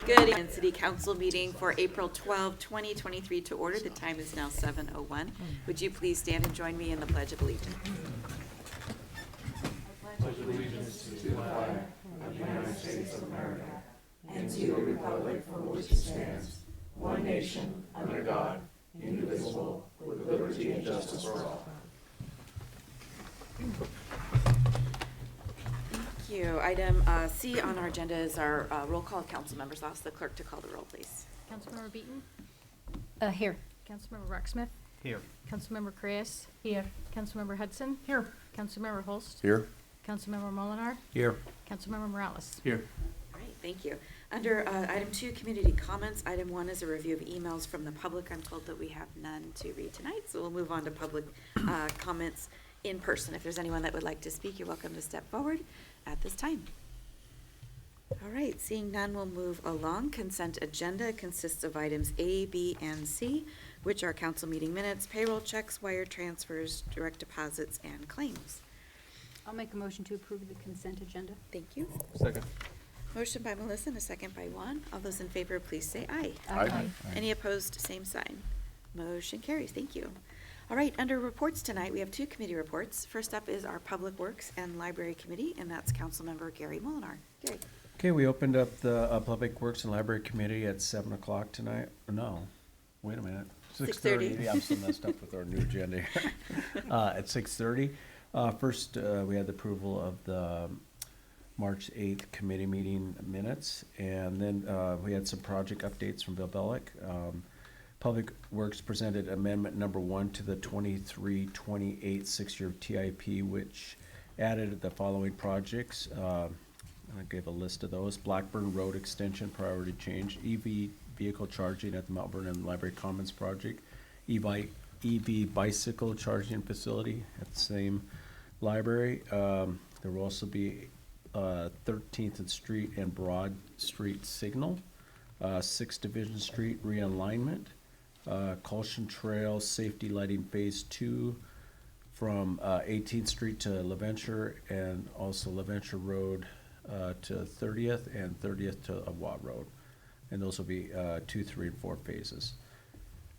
Good evening, City Council meeting for April 12, 2023 to order. The time is now 7:01. Would you please stand and join me in the Pledge of Allegiance? Pledge allegiance to the flag of the United States of America and to the republic for which it stands, one nation, under God, indivisible, with liberty and justice for all. Thank you. Item C on our agenda is our roll call of council members. I'll ask the clerk to call the roll, please. Councilmember Beaton? Here. Councilmember Rocksmith? Here. Councilmember Creas? Here. Councilmember Hudson? Here. Councilmember Holst? Here. Councilmember Molinar? Here. Councilmember Morales? Here. All right, thank you. Under item 2, community comments, item 1 is a review of emails from the public. I'm told that we have none to read tonight, so we'll move on to public comments in person. If there's anyone that would like to speak, you're welcome to step forward at this time. All right, seeing none, we'll move along. Consent agenda consists of items A, B, and C, which are council meeting minutes, payroll checks, wire transfers, direct deposits, and claims. I'll make a motion to approve the consent agenda. Thank you. Second. Motion by Melissa and a second by Juan. All those in favor, please say aye. Aye. Any opposed, same sign. Motion carries. Thank you. All right, under reports tonight, we have 2 committee reports. First up is our Public Works and Library Committee, and that's Councilmember Gary Molinar. Gary. Okay, we opened up the Public Works and Library Committee at 7 o'clock tonight. No, wait a minute. 6:30. Yeah, I'm so messed up with our new agenda here. At 6:30. First, we had the approval of the March 8th committee meeting minutes. And then we had some project updates from Bill Bellick. Public Works presented amendment number 1 to the 23-28 6-year TIP, which added the following projects. I gave a list of those. Blackburn Road Extension Priority Change, EV Vehicle Charging at the Mount Vernon Library Commons Project, EV Bicycle Charging Facility at the same library. There will also be 13th Street and Broad Street Signal, 6th Division Street Realignment, Colshan Trail Safety Lighting Phase 2 from 18th Street to LaVenture, and also LaVenture Road to 30th and 30th to Watt Road. And those will be 2, 3, and 4 phases.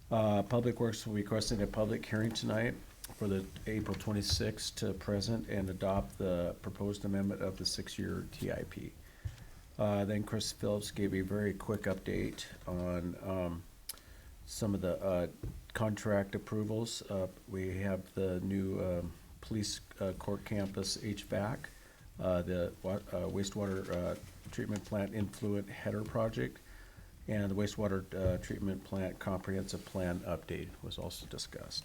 Public Works will be requesting a public hearing tonight for the April 26th to present and adopt the proposed amendment of the 6-year TIP. Then Chris Phillips gave a very quick update on some of the contract approvals. We have the new police court campus HVAC, the wastewater treatment plant influent header project, and the wastewater treatment plant comprehensive plan update was also discussed.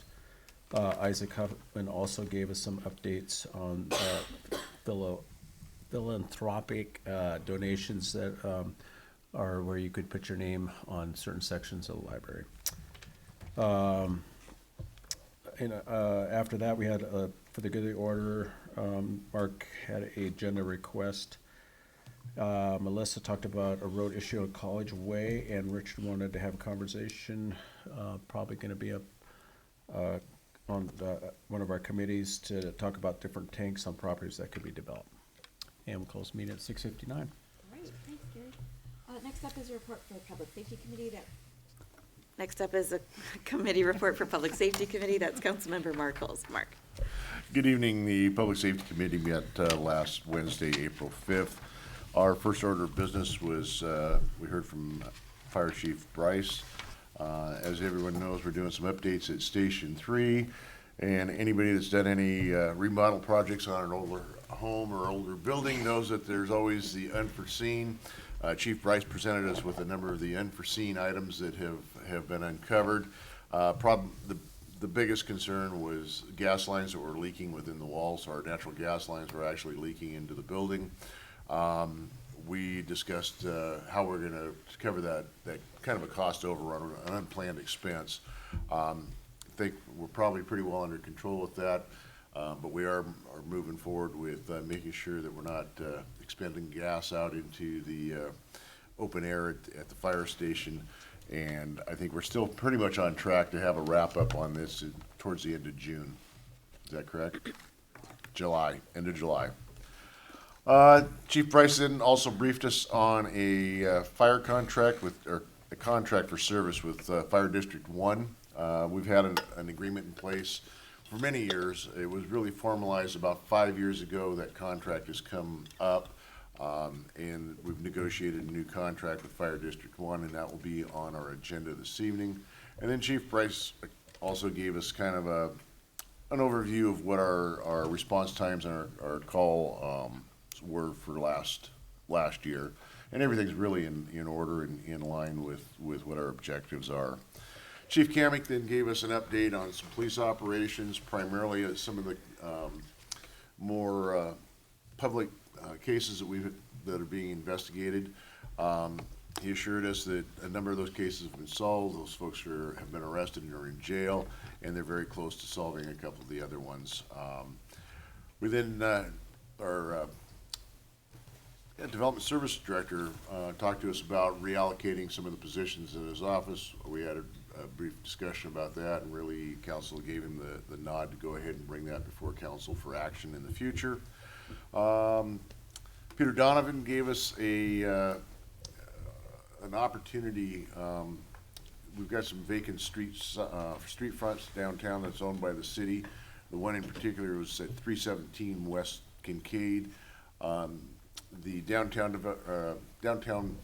Isaac Huffman also gave us some updates on philanthropic donations that are where you could put your name on certain sections of the library. After that, we had, for the good of the order, Mark had an agenda request. Melissa talked about a road issue on College Way, and Richard wanted to have a conversation, probably going to be up on one of our committees to talk about different tanks on properties that could be developed. And we'll close the meeting at 6:59. All right, thanks, Gary. Next up is a report for the Public Safety Committee. Next up is a committee report for Public Safety Committee. That's Councilmember Mark Holst. Mark. Good evening. The Public Safety Committee met last Wednesday, April 5th. Our first order of business was, we heard from Fire Chief Bryce. As everyone knows, we're doing some updates at Station 3, and anybody that's done any remodel projects on an older home or older building knows that there's always the unforeseen. Chief Bryce presented us with a number of the unforeseen items that have been uncovered. The biggest concern was gas lines that were leaking within the walls. Our natural gas lines were actually leaking into the building. We discussed how we're going to cover that kind of a cost overrun, an unplanned expense. I think we're probably pretty well under control with that, but we are moving forward with making sure that we're not expending gas out into the open air at the fire station. And I think we're still pretty much on track to have a wrap up on this towards the end of June. Is that correct? July, end of July. Chief Bryce then also briefed us on a fire contract or a contract for service with Fire District 1. We've had an agreement in place for many years. It was really formalized about 5 years ago. That contract has come up, and we've negotiated a new contract with Fire District 1, and that will be on our agenda this evening. And then Chief Bryce also gave us kind of an overview of what our response times and our call were for last year, and everything's really in order and in line with what our objectives are. Chief Kamick then gave us an update on some police operations, primarily some of the more public cases that are being investigated. He assured us that a number of those cases have been solved. Those folks have been arrested and are in jail, and they're very close to solving a couple of the other ones. We then our Development Service Director talked to us about reallocating some of the positions in his office. We had a brief discussion about that, and really council gave him the nod to go ahead and bring that before council for action in the future. Peter Donovan gave us an opportunity. We've got some vacant street fronts downtown that's owned by the city. The one in particular was at 317 West Kincaid. The downtown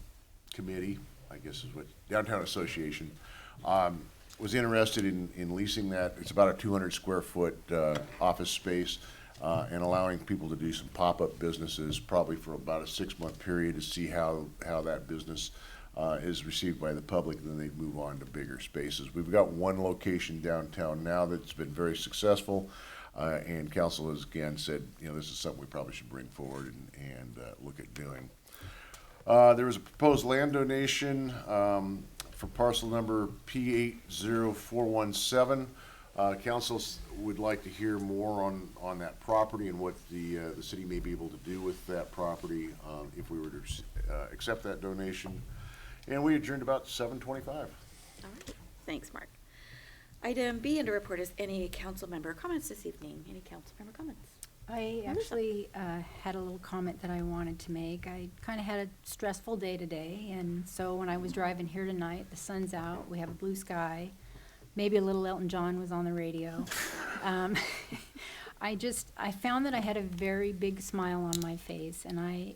committee, I guess is what, downtown association, was interested in leasing that. It's about a 200 square foot office space, and allowing people to do some pop-up businesses probably for about a 6-month period to see how that business is received by the public, and then they move on to bigger spaces. We've got one location downtown now that's been very successful. And council has again said, this is something we probably should bring forward and look at doing. There was a proposed land donation for parcel number P80417. Council would like to hear more on that property and what the city may be able to do with that property if we were to accept that donation. And we adjourned about 7:25. All right, thanks, Mark. Item B under report is any council member comments this evening? Any council member comments? I actually had a little comment that I wanted to make. I kind of had a stressful day today, and so when I was driving here tonight, the sun's out, we have a blue sky, maybe a little Elton John was on the radio. I found that I had a very big smile on my face, and I'm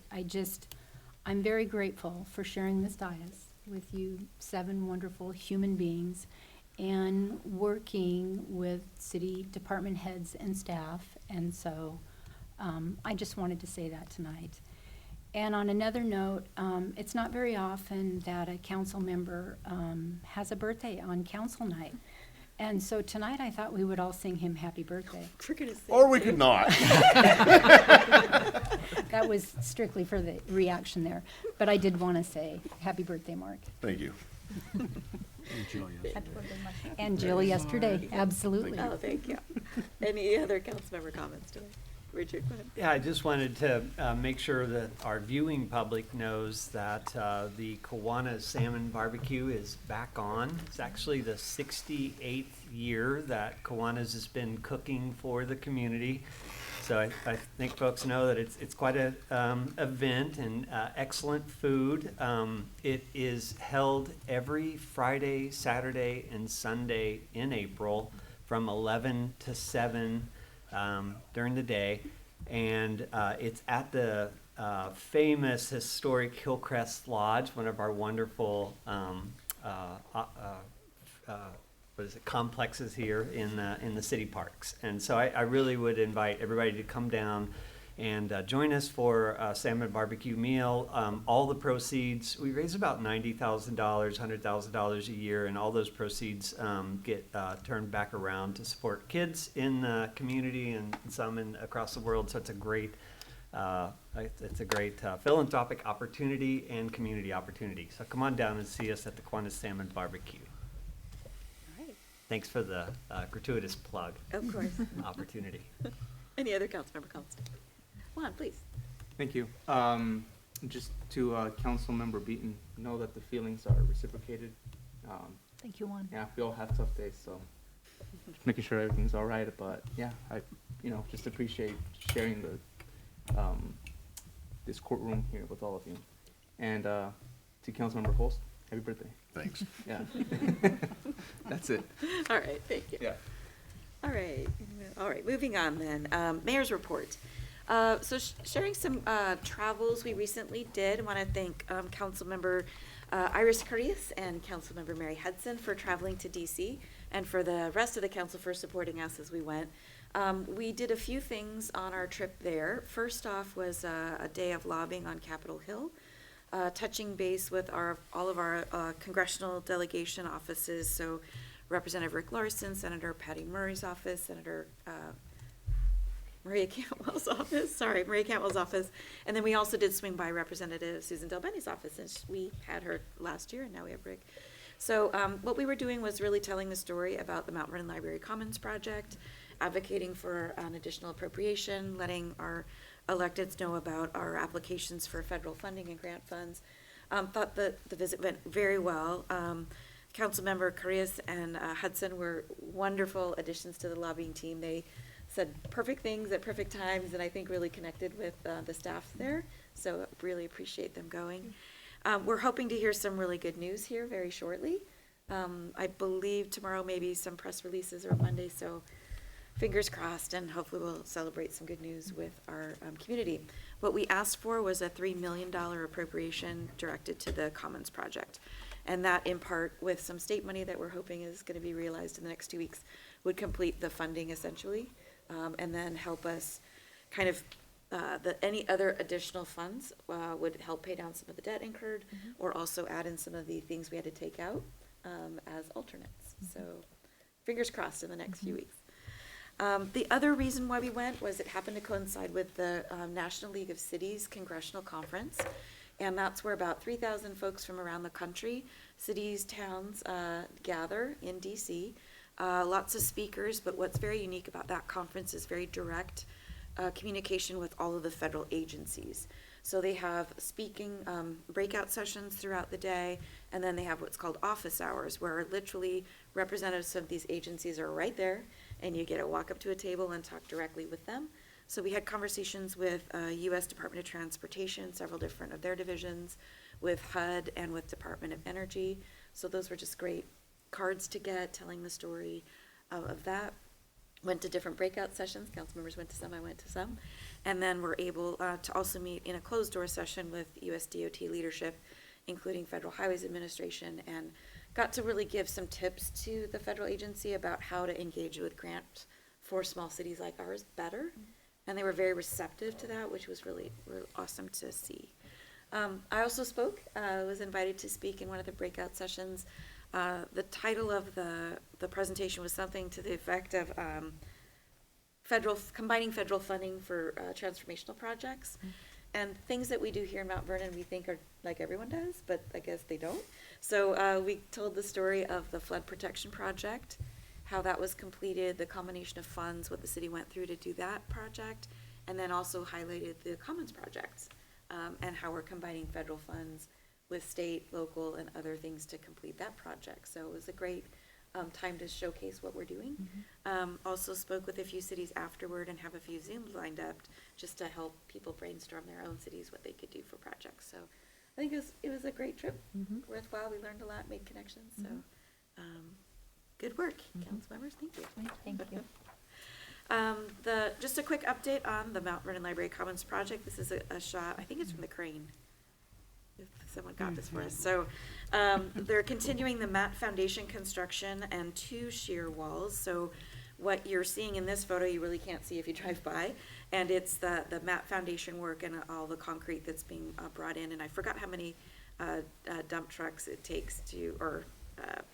very grateful for sharing this dais with you 7 wonderful human beings and working with city department heads and staff. And so I just wanted to say that tonight. And on another note, it's not very often that a council member has a birthday on council night. And so tonight I thought we would all sing him happy birthday. We're gonna say Or we could not. That was strictly for the reaction there. But I did want to say happy birthday, Mark. Thank you. And Jill yesterday, absolutely. Oh, thank you. Any other council member comments today? Richard, go ahead. Yeah, I just wanted to make sure that our viewing public knows that the Kiwanis Salmon Barbecue is back on. It's actually the 68th year that Kiwanis has been cooking for the community. So I think folks know that it's quite an event and excellent food. It is held every Friday, Saturday, and Sunday in April from 11 to 7 during the day. And it's at the famous historic Hillcrest Lodge, one of our wonderful complexes here in the city parks. And so I really would invite everybody to come down and join us for a salmon barbecue meal. All the proceeds, we raise about $90,000, $100,000 a year, and all those proceeds get turned back around to support kids in the community and some across the world. So it's a great philanthropic opportunity and community opportunity. So come on down and see us at the Kiwanis Salmon Barbecue. Thanks for the gratuitous plug. Of course. Opportunity. Any other council member comments? Juan, please. Thank you. Just to Council Member Beaton, know that the feelings are reciprocated. Thank you, Juan. Yeah, we all have tough days, so just making sure everything's all right. But yeah, I just appreciate sharing this courtroom here with all of you. And to Councilmember Holst, happy birthday. Thanks. Yeah. That's it. All right, thank you. Yeah. All right, moving on then. Mayor's report. Sharing some travels we recently did. I want to thank Councilmember Iris Carias and Councilmember Mary Hudson for traveling to DC, and for the rest of the council for supporting us as we went. We did a few things on our trip there. First off was a day of lobbying on Capitol Hill, touching base with all of our congressional delegation offices. So Representative Rick Larson, Senator Patty Murray's office, Senator Maria Cantwell's office. And then we also did swing by Representative Susan Delbenny's office, and we had her last year, and now we have Rick. So what we were doing was really telling the story about the Mount Vernon Library Commons project, advocating for an additional appropriation, letting our electeds know about our applications for federal funding and grant funds. Thought that the visit went very well. Councilmember Carias and Hudson were wonderful additions to the lobbying team. They said perfect things at perfect times, and I think really connected with the staff there. So really appreciate them going. We're hoping to hear some really good news here very shortly. I believe tomorrow maybe some press releases or Monday, so fingers crossed, and hopefully we'll celebrate some good news with our community. What we asked for was a $3 million appropriation directed to the Commons project. And that, in part, with some state money that we're hoping is going to be realized in the next 2 weeks, would complete the funding essentially, and then help us kind of, any other additional funds would help pay down some of the debt incurred, or also add in some of the things we had to take out as alternates. So fingers crossed in the next few weeks. The other reason why we went was it happened to coincide with the National League of Cities Congressional Conference. And that's where about 3,000 folks from around the country, cities, towns, gather in DC. Lots of speakers, but what's very unique about that conference is very direct communication with all of the federal agencies. So they have speaking breakout sessions throughout the day, and then they have what's called office hours, where literally representatives of these agencies are right there, and you get to walk up to a table and talk directly with them. So we had conversations with U.S. Department of Transportation, several different of their divisions, with HUD and with Department of Energy. So those were just great cards to get, telling the story of that. Went to different breakout sessions. Council members went to some, I went to some. And then we're able to also meet in a closed door session with U.S. DOT leadership, including Federal Highways Administration, and got to really give some tips to the federal agency about how to engage with grants for small cities like ours better. And they were very receptive to that, which was really, really awesome to see. I also spoke, was invited to speak in one of the breakout sessions. The title of the presentation was something to the effect of combining federal funding for transformational projects. And things that we do here in Mount Vernon we think are like everyone does, but I guess they don't. So we told the story of the flood protection project, how that was completed, the combination of funds, what the city went through to do that project, and then also highlighted the Commons projects, and how we're combining federal funds with state, local, and other things to complete that project. So it was a great time to showcase what we're doing. Also spoke with a few cities afterward and have a few Zooms lined up just to help people brainstorm their own cities, what they could do for projects. So I think it was a great trip, worthwhile. We learned a lot, made connections. So good work, council members. Thank you. Thank you. Just a quick update on the Mount Vernon Library Commons project. This is a shot, I think it's from the crane, if someone got this for us. So they're continuing the mat foundation construction and 2 shear walls. So what you're seeing in this photo, you really can't see if you drive by. And it's the mat foundation work and all the concrete that's being brought in. And I forgot how many dump trucks it takes to, or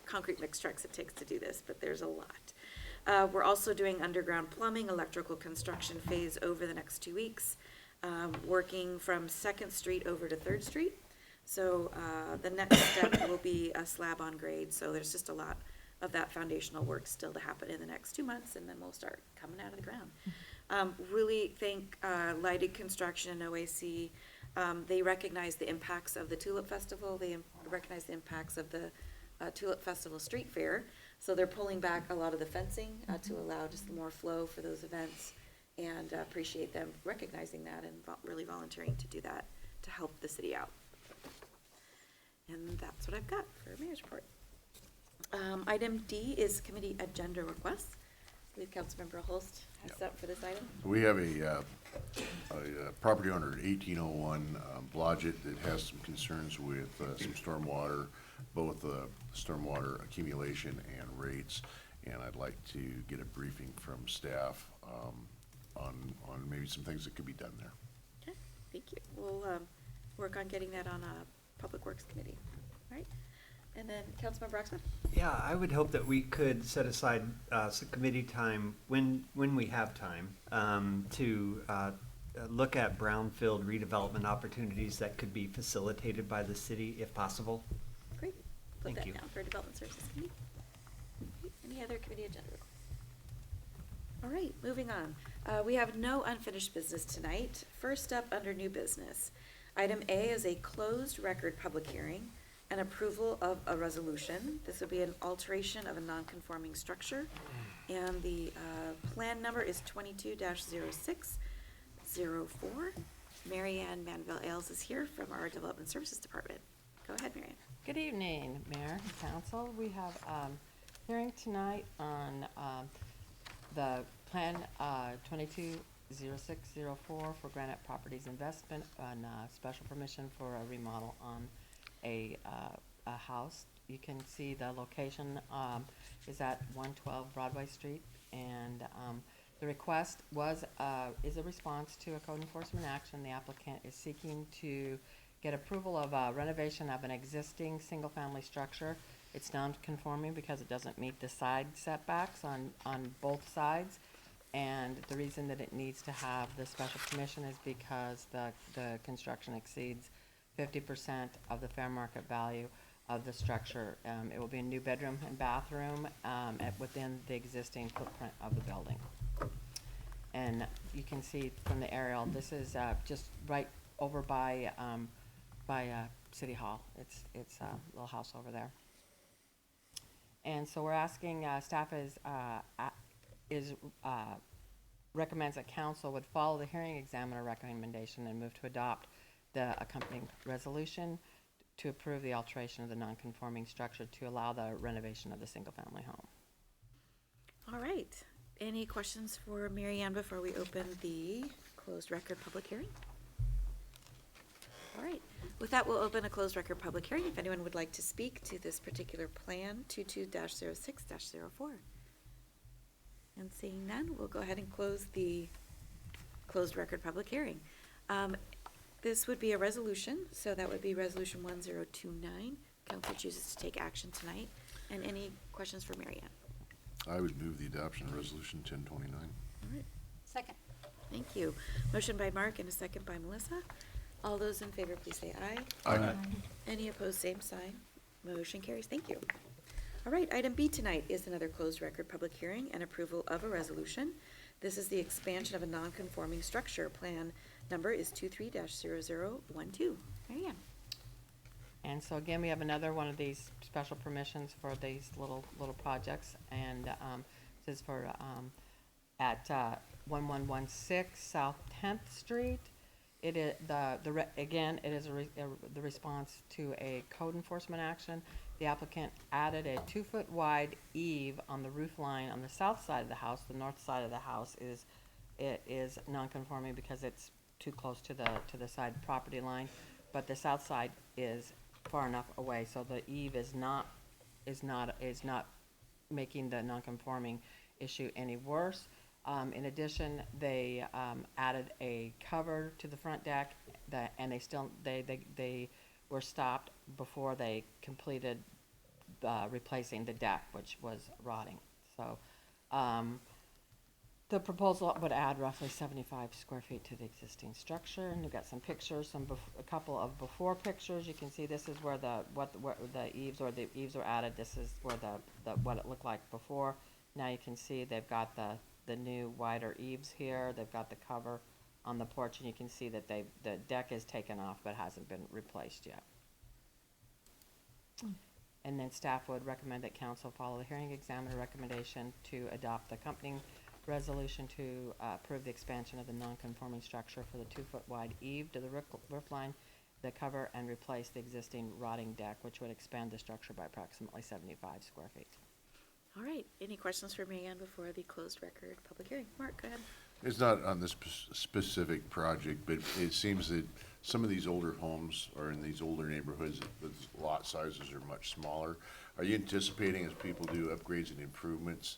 concrete mix trucks it takes to do this, but there's a lot. We're also doing underground plumbing, electrical construction phase over the next 2 weeks, working from 2nd Street over to 3rd Street. So the next step will be a slab on grade. So there's just a lot of that foundational work still to happen in the next 2 months, and then we'll start coming out of the ground. Really thank Lighted Construction and OAC. They recognize the impacts of the Tulip Festival. They recognize the impacts of the Tulip Festival Street Fair. So they're pulling back a lot of the fencing to allow just more flow for those events. and appreciate them recognizing that and really volunteering to do that to help the city out. And that's what I've got for Mayor's report. Item D is committee agenda requests. I believe Councilmember Holst has up for this item. We have a property owner at 1801 Blodgett that has some concerns with some stormwater, both stormwater accumulation and rates. And I'd like to get a briefing from staff on maybe some things that could be done there. Okay, thank you. We'll work on getting that on a Public Works Committee. All right. And then Councilmember Broxman? Yeah, I would hope that we could set aside some committee time when we have time to look at brownfield redevelopment opportunities that could be facilitated by the city if possible. Great. Put Thank that you. down for Development Services Committee. Any other committee agenda requests? All right, moving on. We have no unfinished business tonight. First up, under new business. Item A is a closed record public hearing and approval of a resolution. This would be an alteration of a non-conforming structure. And the plan number is 22-0604. Mary Ann Manville-Ailes is here from our Development Services Department. Go ahead, Mary Ann. Good evening, Mayor and Council. We have hearing tonight on the Plan 22-0604 for Granite Properties Investment on special permission for a remodel on a house. You can see the location is at 112 Broadway Street, and the request is a response to a code enforcement action. The applicant is seeking to get approval of renovation of an existing single-family structure. It's non-conforming because it doesn't meet the side setbacks on both sides. And the reason that it needs to have the special permission is because the construction exceeds 50% of the fair market value of the structure. It will be a new bedroom and bathroom within the existing footprint of the building. And you can see from the aerial, this is just right over by City Hall. It's a little house over there. And so we're asking, staff recommends that council would follow the hearing examiner recommendation and move to adopt the accompanying resolution to approve the alteration of the non-conforming structure to allow the renovation of the single-family home. All right. Any questions for Mary Ann before we open the closed record public hearing? All right. With that, we'll open a closed record public hearing. If anyone would like to speak to this particular plan, 22-06-04. And seeing none, we'll go ahead and close the closed record public hearing. This would be a resolution, so that would be Resolution 1029. Council chooses to take action tonight. And any questions for Mary Ann? I would move the adoption of Resolution 1029. All right. Second. Thank you. Motion by Mark and a second by Melissa. All those in favor, please say aye. Aye. Any opposed, same sign. Motion carries. Thank you. All right, item B tonight is another closed record public hearing and approval of a resolution. This is the expansion of a non-conforming structure. Plan number is 23-0012. Mary Ann. And so again, we have another one of these special permissions for these little projects, and this is for at 1116 South 10th Street. It is again, it is the response to a code enforcement action. The applicant added a 2-foot wide eave on the roof line on the south side of the house. The north side of the house is non-conforming because it's too close to the side property line, but the south side is far enough away, so the eave is not making the non-conforming issue any worse. In addition, they added a cover to the front deck, and they were stopped before they completed replacing the deck, which was rotting. So the proposal would add roughly 75 square feet to the existing structure. And you've got some pictures, a couple of before pictures. You can see this is where the eaves were added. This is where what it looked like before. Now you can see they've got the new wider eaves here. They've got the cover on the porch, and you can see that the deck is taken off but hasn't been replaced yet. And then staff would recommend that council follow the hearing examiner recommendation to adopt the accompanying resolution to approve the expansion of the non-conforming structure for the 2-foot wide eave to the roof line, the cover, and replace the existing rotting deck, which would expand the structure by approximately 75 square feet. All right, any questions for Mary Ann before the closed record public hearing? Mark, go ahead. It's not on this specific project, but it seems that some of these older homes or in these older neighborhoods, the lot sizes are much smaller. Are you anticipating as people do upgrades and improvements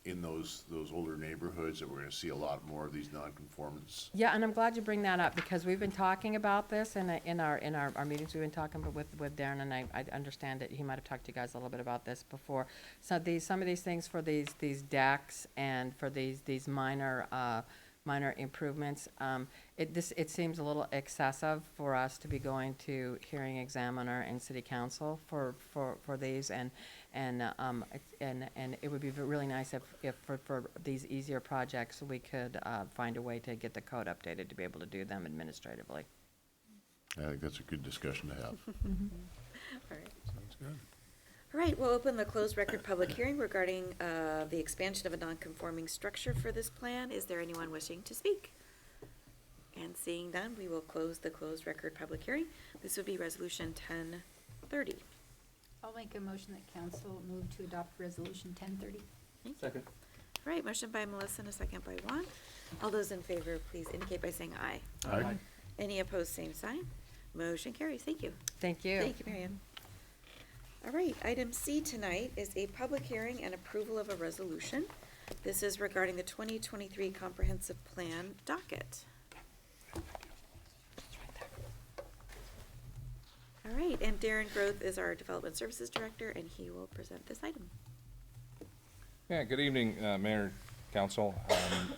in those older neighborhoods that we're gonna see a lot more of these nonconformance? Yeah, and I'm glad you bring that up, because we've been talking about this in our meetings. We've been talking with Darren, and I understand that he might have talked to you guys a little bit about this before. So some of these things for these decks and for these minor improvements, it seems a little excessive for us to be going to hearing examiner and city council for these, and it would be really nice if for these easier projects, we could find a way to get the code updated to be able to do them administratively. I think that's a good discussion to have. All right. Sounds good. All right, we'll open the closed record public hearing regarding the expansion of a non-conforming structure for this plan. Is there anyone wishing to speak? And seeing none, we will close the closed record public hearing. This would be resolution 1030. I'll make a motion that council move to adopt resolution 1030. Second. All right, motion by Melissa and a second by Juan. All those in favor, please indicate by saying aye. Aye. Any opposed, same sign. Motion carries. Thank you. Thank you. Thank you, Mary Ann. All right, item C tonight is a public hearing and approval of a resolution. This is regarding the 2023 comprehensive plan docket. All right, and Darren Groth is our Development Services Director, and he will present this item. Yeah, good evening, Mayor, Council. I'm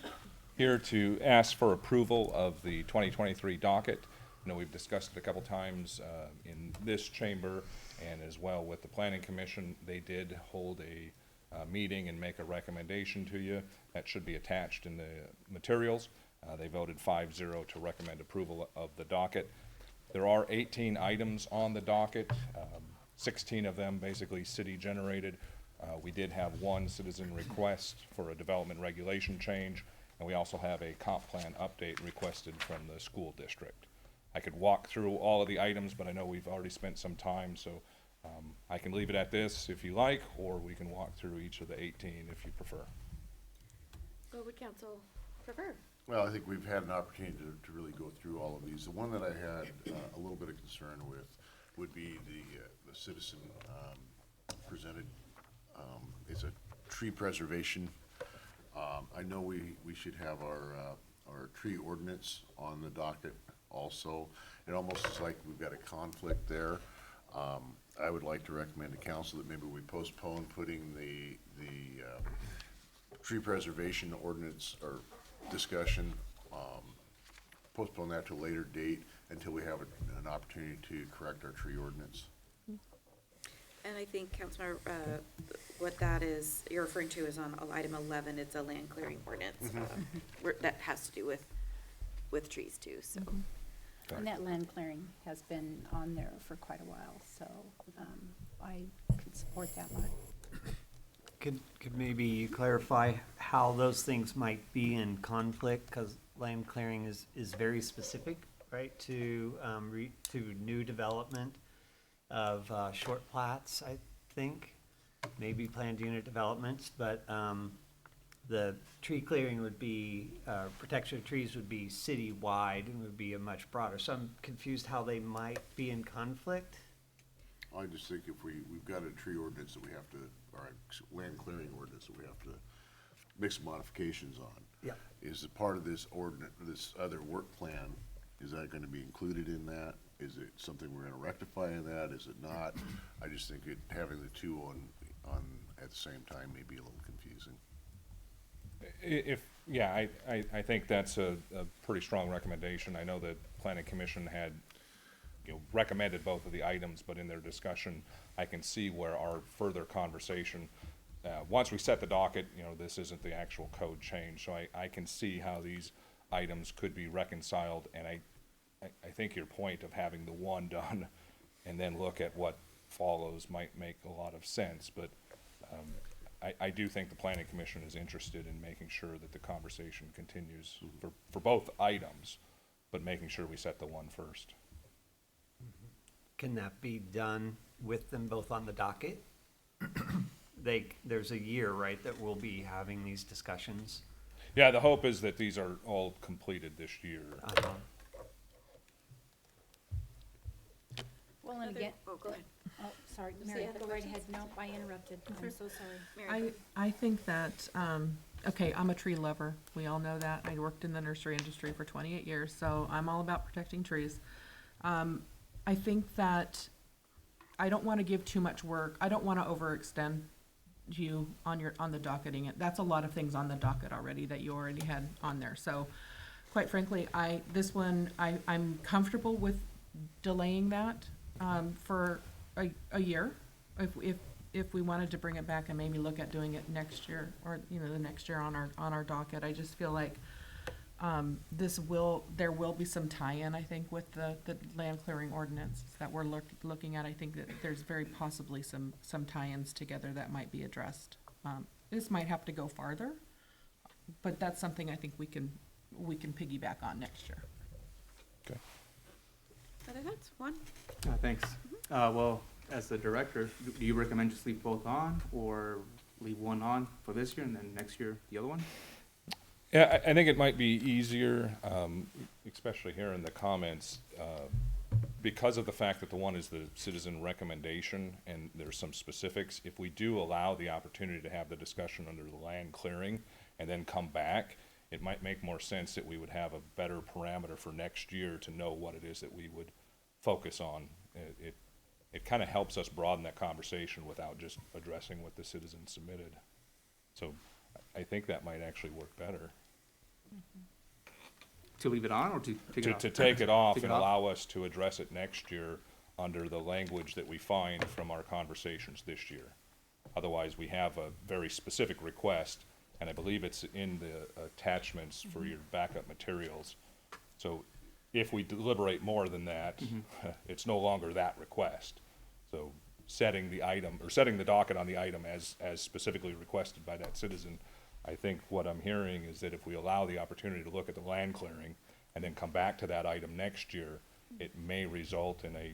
here to ask for approval of the 2023 docket. You know, we've discussed it a couple times in this chamber and as well with the Planning Commission. They did hold a meeting and make a recommendation to you. That should be attached in the materials. They voted 5-0 to recommend approval of the docket. There are 18 items on the docket, 16 of them basically city generated. We did have one citizen request for a development regulation change, and we also have a comp plan update requested from the school district. I could walk through all of the items, but I know we've already spent some time, so I can leave it at this if you like, or we can walk through each of the 18 if you prefer. What would council prefer? Well, I think we've had an opportunity to really go through all of these. The one that I had a little bit of concern with would be the citizen presented. It's a tree preservation. I know we should have our tree ordinance on the docket also. It almost is like we've got a conflict there. I would like to recommend to council that maybe we postpone putting the tree preservation ordinance or discussion, postpone that to a later date until we have an opportunity to correct our tree ordinance. And I think, Councilmember, what that is, you're referring to is on item 11, it's a land clearing ordinance. That has to do with trees too, so. And that land clearing has been on there for quite a while, so I can support that one. Could maybe you clarify how those things might be in conflict, because land clearing is very specific, right, to new development of short plats, I think, maybe planned unit developments, but the tree clearing would be, protection of trees would be citywide and would be a much broader. So I'm confused how they might be in conflict. I just think if we've got a tree ordinance that we have to, or a land clearing ordinance that we have to make some modifications on. Yeah. Is it part of this ordinance, this other work plan, is that gonna be included in that? Is it something we're gonna rectify in that? Is it not? I just think having the two on at the same time may be a little confusing. I think that's a pretty strong recommendation. I know that Planning Commission had, recommended both of the items, but in their discussion, I can see where our further conversation, once we set the docket, this isn't the actual code change, so I can see how these items could be reconciled, and I think your point of having the one done and then look at what follows might make a lot of sense, but I do think the planning commission is interested in making sure that the conversation continues for both items, but making sure we set the one first. Can that be done with them both on the docket? There's a year, right, that we'll be having these discussions? Yeah, the hope is that these are all completed this year. Well, and again, Oh, go ahead. oh, sorry, Does he Mary, have go right ahead. questions? No, I interrupted. I'm so sorry. Mary, I think that, okay, I'm a tree lover. We all know that. I worked in the nursery industry for 28 years, so I'm all about protecting trees. I think that I don't want to give too much work. I don't want to overextend you on the docketing. That's a lot of things on the docket already that you already had on there. So quite frankly, I'm comfortable with delaying that for a year. If we wanted to bring it back and maybe look at doing it next year, or, the next year on our docket. I just feel like there will be some tie-in, I think, with the land clearing ordinance that we're looking at. I think that there's very possibly some tie-ins together that might be addressed. This might have to go farther, but that's something I think we can piggyback on next year. Okay. other thoughts? Juan? Thanks. Well, as the director, do you recommend just leave both on, or leave one on for this year and then next year the other one? Yeah, I think it might be easier, especially here in the comments, because of the fact that the one is the citizen recommendation and there's some specifics. If we do allow the opportunity to have the discussion under the land clearing and then come back, it might make more sense that we would have a better parameter for next year to know what it is that we would focus on. It kind of helps us broaden that conversation without just addressing what the citizen submitted. So I think that might actually work better. To leave it on or to take it off? To take it off Take it and off? allow us to address it next year under the language that we find from our conversations this year. Otherwise, we have a very specific request, and I believe it's in the attachments for your backup materials. So if we deliberate more than that, it's no longer that request. So setting the item, or setting the docket on the item as specifically requested by that citizen, I think what I'm hearing is that if we allow the opportunity to look at the land clearing and then come back to that item next year, it may result in a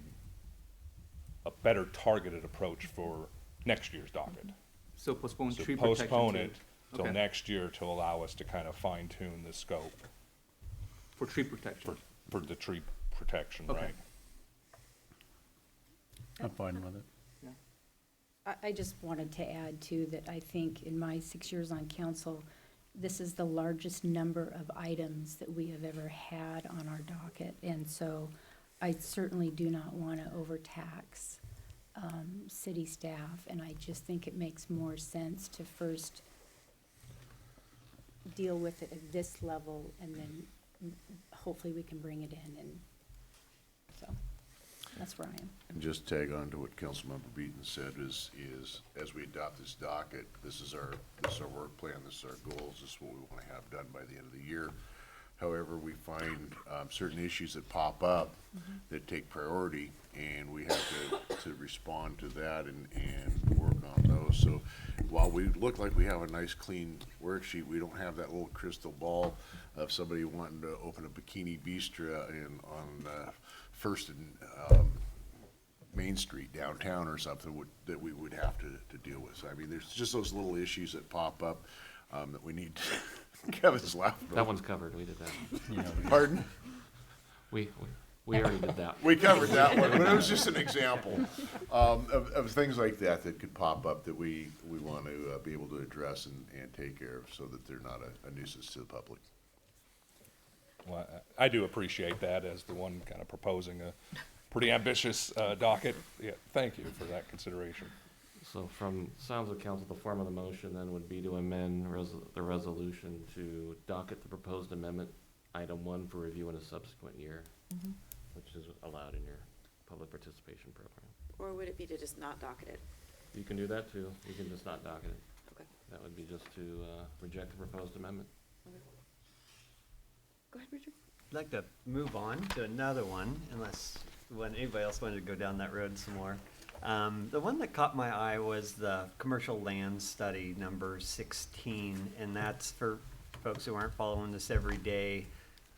better targeted approach for next year's docket. So postpone So tree protection postpone to- it till okay. next year to allow us to kind of fine tune the scope For tree protection. for the tree protection, Okay. right? I'm fine with it. I just wanted to add too, that I think in my 6 years on council, this is the largest number of items that we have ever had on our docket. And so I certainly do not want to overtax city staff. And I just think it makes more sense to first deal with it at this level, and then hopefully we can bring it in. And so that's where I am. And just tag on to what Councilmember Beaton said is as we adopt this docket, this is our work plan, this is our goals, this is what we want to have done by the end of the year. However, we find certain issues that pop up that take priority, and we have to respond to that and work on those. So while we look like we have a nice clean worksheet, we don't have that little crystal ball of somebody wanting to open a bikini bistro on First and Main Street downtown or something that we would have to deal with. So, I mean, there's just those little issues that pop up that we need to, Kevin's laughing. That one's covered, we did that. Pardon? We already did that. We covered that one, but it was just an example of things like that could pop up that we want to be able to address and take care of so that they're not a nuisance to the public. Well, I do appreciate that as the one kind of proposing a pretty ambitious docket. Yeah, thank you for that consideration. So from sounds of council, the form of the motion then would be to amend the resolution to docket the proposed amendment, item 1 for review in a subsequent year, which is allowed in your public participation program. Or would it be to just not docket it? You can do that too. You can just not docket it. Okay. That would be just to reject the proposed amendment. Go ahead, Richard. I'd like to move on to another one, unless anybody else wanted to go down that road some more. The one that caught my eye was the commercial land study number 16, and that's for folks who aren't following this every day.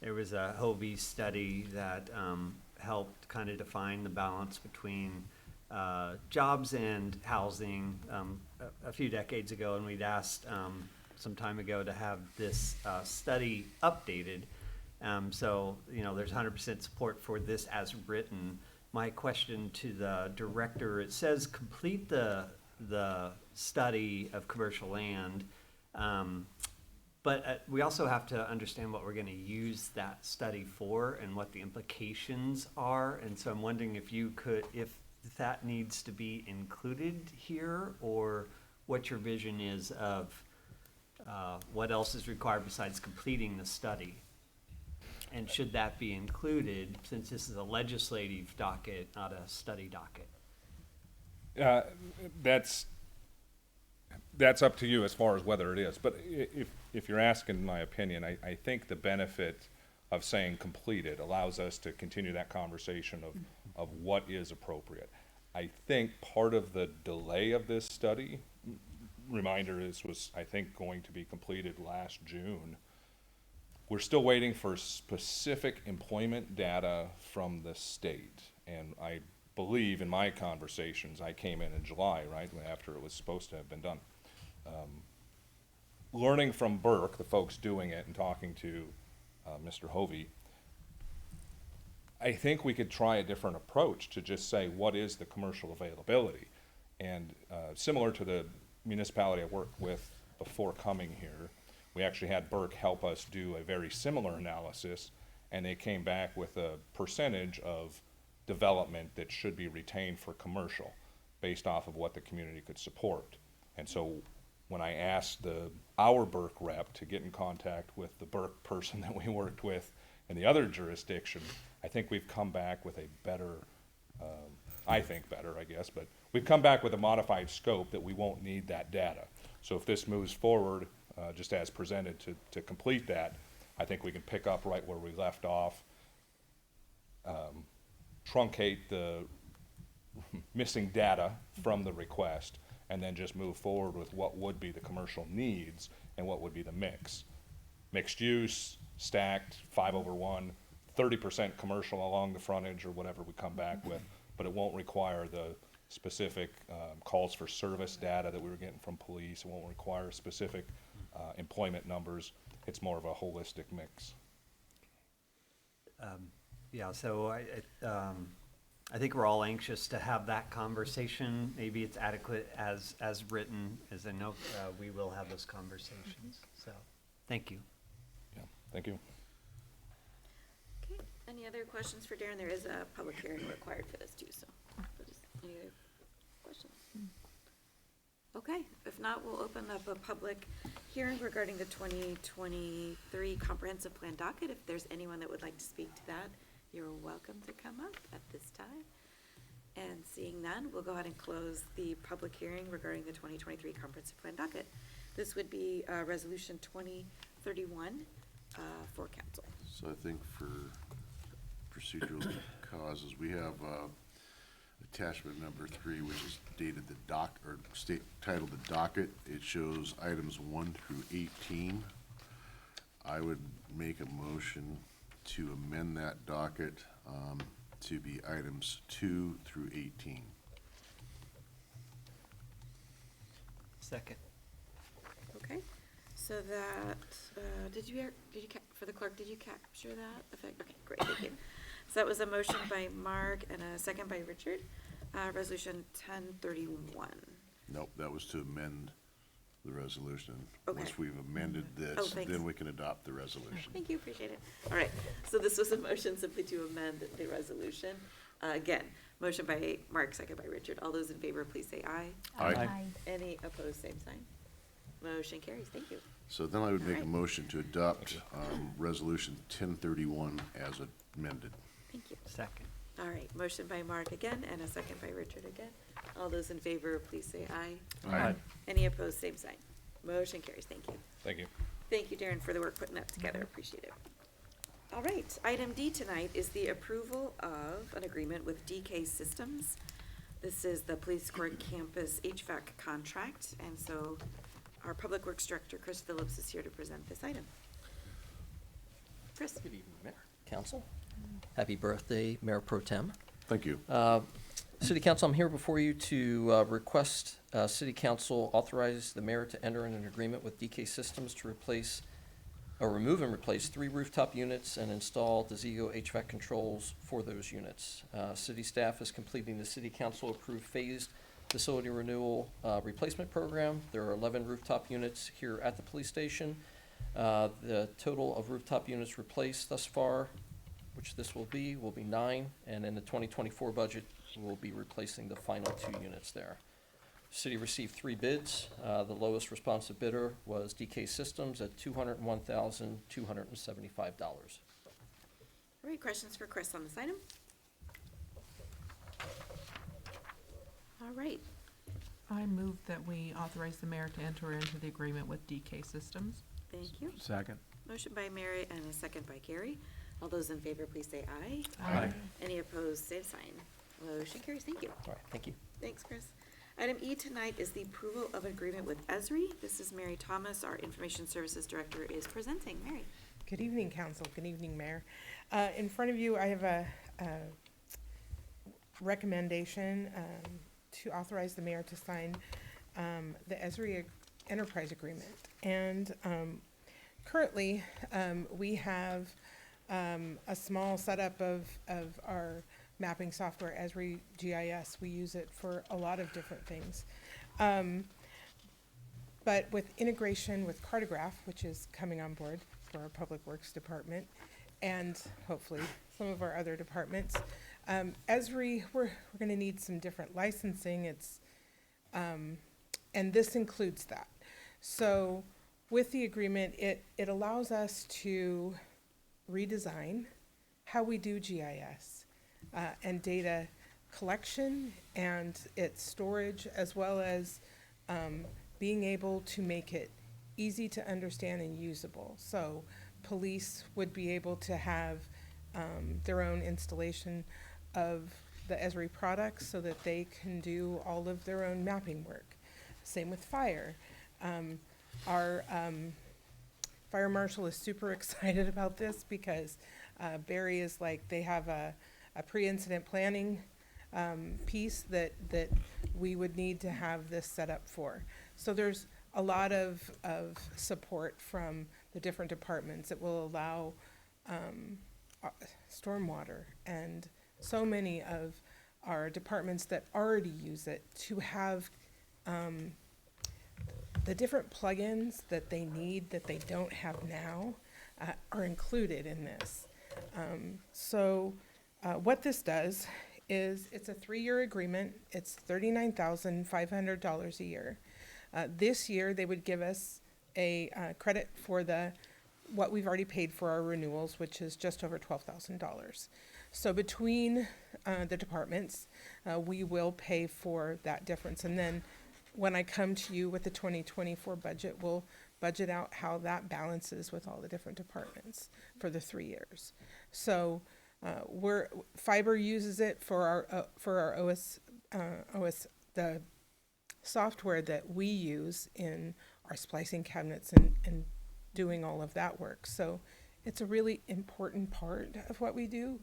There was a Hovey study that helped kind of define the balance between jobs and housing a few decades ago, and we'd asked some time ago to have this study updated. So, you know, there's 100% support for this as written. My question to the director, it says complete the study of commercial land, but we also have to understand what we're going to use that study for and what the implications are. And so I'm wondering if you could, if that needs to be included here, or what your vision is of what else is required besides completing the study. And should that be included, since this is a legislative docket, not a study docket? That's up to you as far as whether it is. But if you're asking my opinion, I think the benefit of saying completed allows us to continue that conversation of what is appropriate. I think part of the delay of this study, reminder, this was, I think, going to be completed last June. We're still waiting for specific employment data from the state. And I believe in my conversations, I came in July, right, after it was supposed to have been done. Learning from Burke, the folks doing it, and talking to Mr. Hovey, I think we could try a different approach to just say, what is the commercial availability? And similar to the municipality I worked with before coming here, we actually had Burke help us do a very similar analysis, and they came back with a percentage of development that should be retained for commercial based off of what the community could support. And so when I asked our Burke rep to get in contact with the Burke person that we worked with in the other jurisdiction, I think we've come back with a better, I think better, I guess, but we've come back with a modified scope that we won't need that data. So if this moves forward, just as presented to complete that, I think we can pick up right where we left off, truncate the missing data from the request, and then just move forward with what would be the commercial needs and what would be the mix. Mixed use, stacked, 5/1, 30% commercial along the frontage or whatever we come back with, but it won't require the specific calls for service data that we were getting from police. It won't require specific employment numbers. It's more of a holistic mix. Yeah, so I think we're all anxious to have that conversation. Maybe it's adequate as written, as I know we will have those conversations. So, thank you. Yeah, thank you. Okay, any other questions for Darren? There is a public hearing required for this too, so any other questions? Okay, if not, we'll open up a public hearing regarding the 2023 comprehensive plan docket. If there's anyone that would like to speak to that, you're welcome to come up at this time. And seeing none, we'll go ahead and close the public hearing regarding the 2023 comprehensive plan docket. This would be resolution 2031 for council. So I think for procedural causes, we have attachment number 3, which is dated titled the docket. It shows items 1 through 18. I would make a motion to amend that docket to be items 2 through 18. Second. Okay, so that, for the clerk, did you capture that effect? Okay, great, thank you. So that was a motion by Mark and a second by Richard, resolution 1031. Nope, that was to amend the resolution. Okay. Once we've amended this, then we can adopt the resolution. Thank you, appreciate it. All right, so this was a motion simply to amend the resolution. Again, motion by Mark, second by Richard. All those in favor, please say aye. Aye. Any opposed, same sign. Motion carries, thank you. So then I would make a Alright. motion to adopt resolution 1031 as amended. Thank you. Second. All right, motion by Mark again and a second by Richard again. All those in favor, please say aye. Aye. Any opposed, same sign. Motion carries, thank you. Thank you. Thank you, Darren, for the work putting that together, appreciate it. All right, item D tonight is the approval of an agreement with DK Systems This is the police court campus HVAC contract, and so our Public Works Director, Chris Phillips, is here to present this item. Chris? Good evening, Mayor, Council. Happy birthday, Mayor Pro Tem. Thank you. City Council, I'm here before you to request City Council authorize the mayor to enter in an agreement with DK Systems to remove and replace 3 rooftop units and install the Zigo HVAC controls for those units. City staff is completing the City Council approved phased facility renewal replacement program. There are 11 rooftop units here at the police station. The total of rooftop units replaced thus far, which this will be 9, and in the 2024 budget, we'll be replacing the final 2 units there. City received 3 bids. The lowest responsive bidder was DK Systems at $201,275. All right, questions for Chris on this item? All right, I move that we authorize the mayor to enter into the agreement with DK Systems. thank you. Second. Motion by Mary and a second by Gary. All those in favor, please say aye. Aye. Any opposed, same sign. Motion carries. Thank you. All right, thank you. Thanks, Chris. Item E tonight is the approval of an agreement with Esri. This is Mary Thomas, our Information Services Director, is presenting. Mary? Good evening, Council. Good evening, Mayor. In front of you, I have a recommendation to authorize the mayor to sign the Esri Enterprise Agreement. And currently, we have a small setup of our mapping software, Esri GIS. We use it for a lot of different things. But with integration with Cartograph, which is coming on board for our Public Works Department, and hopefully some of our other departments, Esri, we're gonna need some different licensing. And this includes that. So with the agreement, it allows us to redesign how we do GIS and data collection and its storage, as well as being able to make it easy to understand and usable. So police would be able to have their own installation of the Esri products so that they can do all of their own mapping work. Same with fire. Our fire marshal is super excited about this because Barry is like, they have a pre-incident planning piece that we would need to have this set up for. So there's a lot of support from the different departments. It will allow stormwater and so many of our departments that already use it to have the different plugins that they need that they don't have now are included in this. So what this does is it's a 3-year agreement. It's $39,500 a year. This year they would give us a credit for what we've already paid for our renewals, which is just over $12,000. So between the departments, we will pay for that difference. And then when I come to you with the 2024 budget, we'll budget out how that balances with all the different departments for the 3 years. So Fiber uses it for our OS, the software that we use in our splicing cabinets and doing all of that work. So it's a really important part of what we do,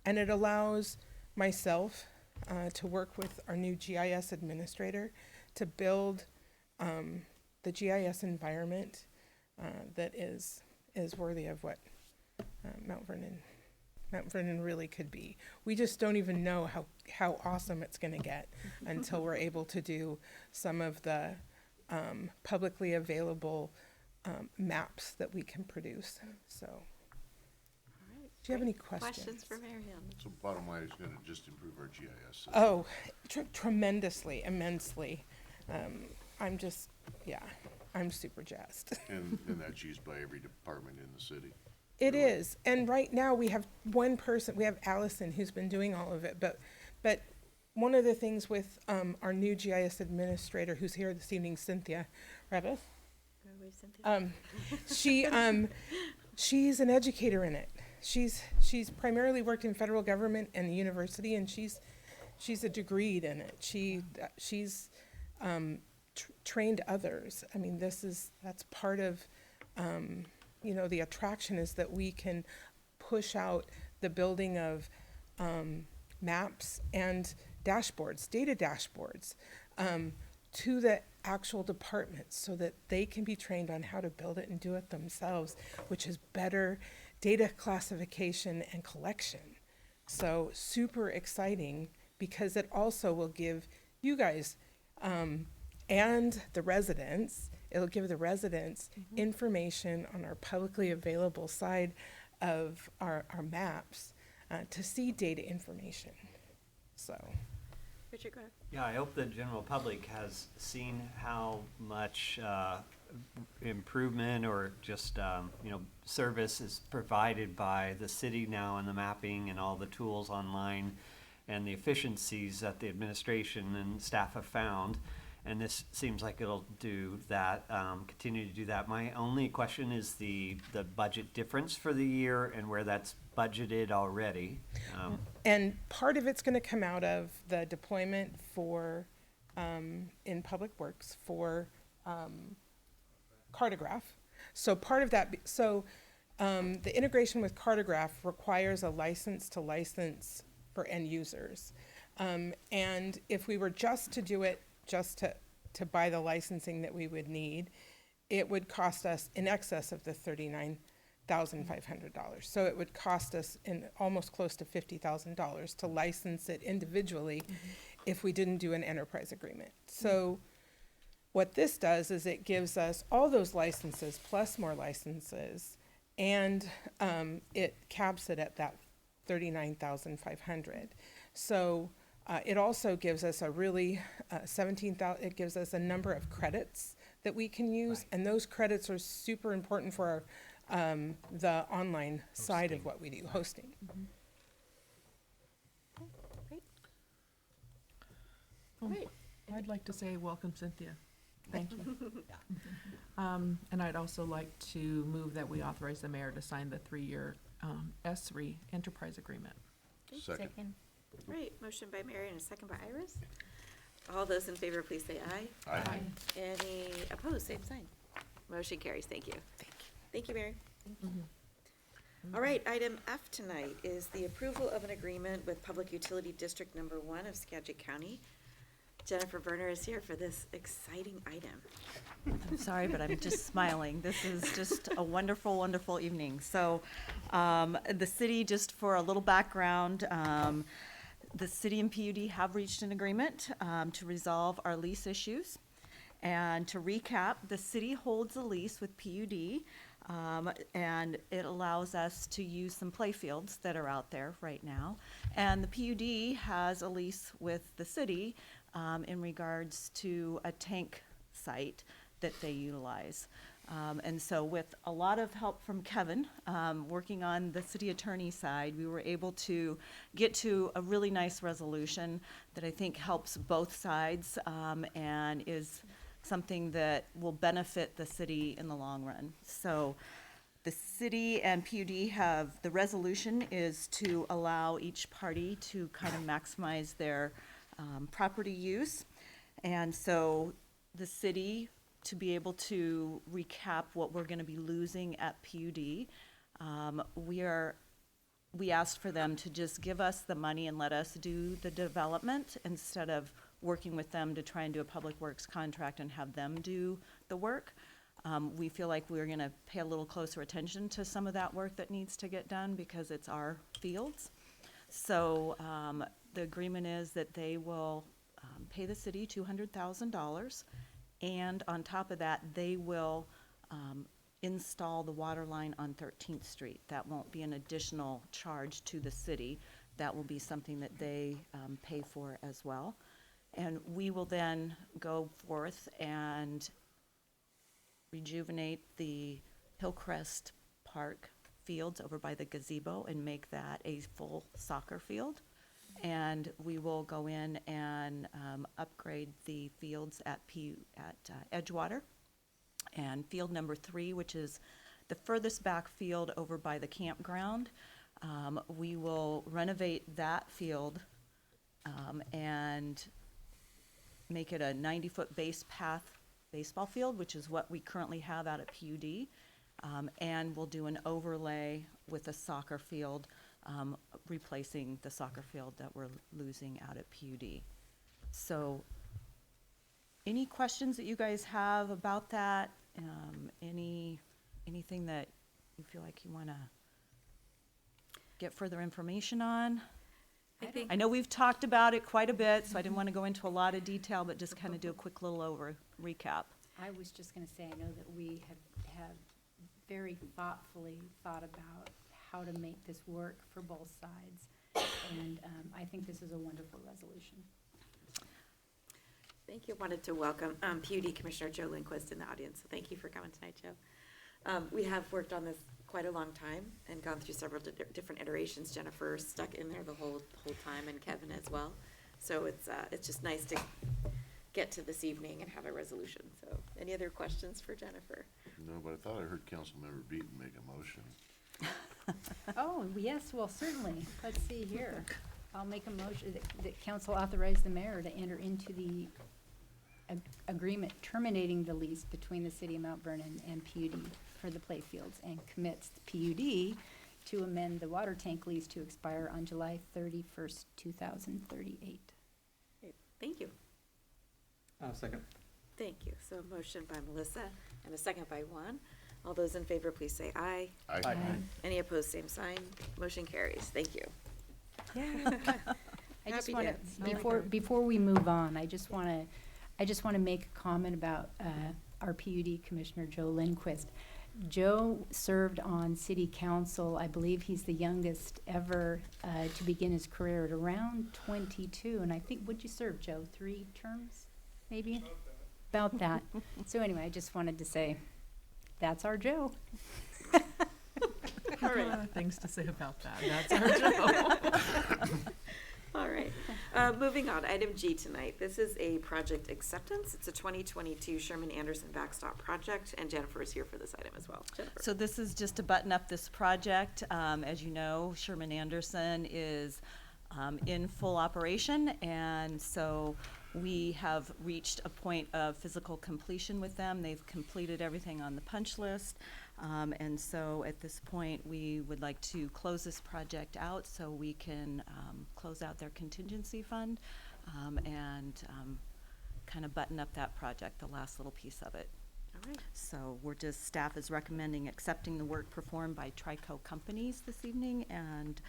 and it allows myself to work with our new GIS administrator to build the GIS environment that is worthy of what Mount Vernon really could be. We just don't even know how awesome it's going to get until we're able to do some of the publicly available maps that we can produce. So, do you have any questions? Questions for Mary Ann? So bottom line is gonna just improve our GIS system. Oh, tremendously, immensely. I'm just, yeah, I'm super jazzed. And that's used by every department in the city. It is, and right now we have one person, we have Allison who's been doing all of it, but one of the things with our new GIS administrator who's here this evening, Cynthia Revis, she's an educator in it. She's primarily worked in federal government and the university, and she's she's a degreed in it. She's trained others. I mean, that's part of, the attraction is that we can push out the building of maps and dashboards, data dashboards, to the actual departments so that they can be trained on how to build it and do it themselves, which is better data classification and collection. So super exciting, because it also will give you guys and the residents, it'll give the residents information on our publicly available side of our maps to see data information. So. Richard, go ahead. Yeah, I hope the general public has seen how much improvement or just, service is provided by the city now in the mapping and all the tools online and the efficiencies that the administration and staff have found. And this seems like it'll do that, continue to do that. My only question is the budget difference for the year and where that's budgeted already. And part of it's gonna come out of the deployment for, in Public Works for, Cartograph. So part of that, the integration with Cartograph requires a license to license for end users. And if we were just to do it, just to buy the licensing that we would need, it would cost us in excess of the $39,500. So it would cost us almost close to $50,000 to license it individually if we didn't do an enterprise agreement. So what this does is it gives us all those licenses plus more licenses, and it caps it at that $39,500. So it also gives us a really it gives us a number of credits that we can use, and those credits are super important for our the online side of what we do, hosting. Great. Great. I'd like to say welcome, Cynthia. Thank you. And I'd also like to move that we authorize the mayor to sign the 3-year S3 enterprise agreement. Second. Great, motion by Mary and a second by Iris. All those in favor, please say aye. Aye. Any opposed, same sign. Motion carries, thank you. Thank you, Mary. All right, item F tonight is the approval of an agreement with Public Utility District Number 1 of Skagit County. Jennifer Berner is here for this exciting item. I'm sorry, but I'm just smiling. This is just a wonderful, wonderful evening. So the city, just for a little background, the city and PUD have reached an agreement to resolve our lease issues. And to recap, the city holds a lease with PUD, and it allows us to use some play fields that are out there right now. And the PUD has a lease with the city in regards to a tank site that they utilize. And so with a lot of help from Kevin, working on the city attorney side, we were able to get to a really nice resolution that I think helps both sides and is something that will benefit the city in the long run. So the city and PUD have, the resolution is to allow each party to kind of maximize their property use. And so the city, to be able to recap what we're gonna be losing at PUD, we asked for them to just give us the money and let us do the development instead of working with them to try and do a public works contract and have them do the work. We feel like we're gonna pay a little closer attention to some of that work that needs to get done because it's our fields. So the agreement is that they will pay the city $200,000, and on top of that, they will install the water line on 13th Street. That won't be an additional charge to the city. That will be something that they pay for as well. And we will then go forth and rejuvenate the Hillcrest Park fields over by the gazebo and make that a full soccer field. And we will go in and upgrade the fields at Edgewater. And field number 3, which is the furthest back field over by the campground, we will renovate that field and make it a 90-foot base path baseball field, which is what we currently have out at PUD. And we'll do an overlay with a soccer field, replacing the soccer field that we're losing out at PUD. So, any questions that you guys have about that? Anything that you feel like you want to get further information on? I know we've talked about it quite a bit, so I didn't want to go into a lot of detail, but just kind of do a quick little recap. I was just gonna say, I know that we have very thoughtfully thought about how to make this work for both sides. And I think this is a wonderful resolution. Thank you. Wanted to welcome PUD Commissioner Joe Lindquist in the audience. So thank you for coming tonight, Joe. We have worked on this quite a long time and gone through several different iterations. Jennifer stuck in there the whole time, and Kevin as well. So it's just nice to get to this evening and have a resolution. So any other questions for Jennifer? No, but I thought I heard Councilmember Beaton make a motion. Oh, yes, well, certainly. Let's see here. I'll make a motion that council authorize the mayor to enter into the agreement terminating the lease between the city of Mount Vernon and PUD for the playfields, and commits PUD to amend the water tank lease to expire on July 31st, 2038. Great. Thank you. Second. Thank you. So a motion by Melissa and a second by Juan. All those in favor, please say aye. Aye. Any opposed, same sign. Motion carries. Thank you. I just Happy want dance. to, before we move on, I just want to make a comment about our PUD Commissioner Joe Lindquist. Joe served on city council. I believe he's the youngest ever to begin his career at around 22. And I think, would you serve, Joe? 3 terms, maybe? About that. So anyway, I just wanted to say, that's our Joe. All right. Things to say about that. That's our job. All right. Moving on, item G tonight. This is a project acceptance. It's a 2022 Sherman Anderson backstop project, and Jennifer is here for this item as well. Jennifer. So this is just to button up this project. As you know, Sherman Anderson is in full operation, and so we have reached a point of physical completion with them. They've completed everything on the punch list. And so at this point, we would like to close this project out so we can close out their contingency fund and kind of button up that project, the last little piece of it. All right. So staff is recommending accepting the work performed by Trico Companies this evening and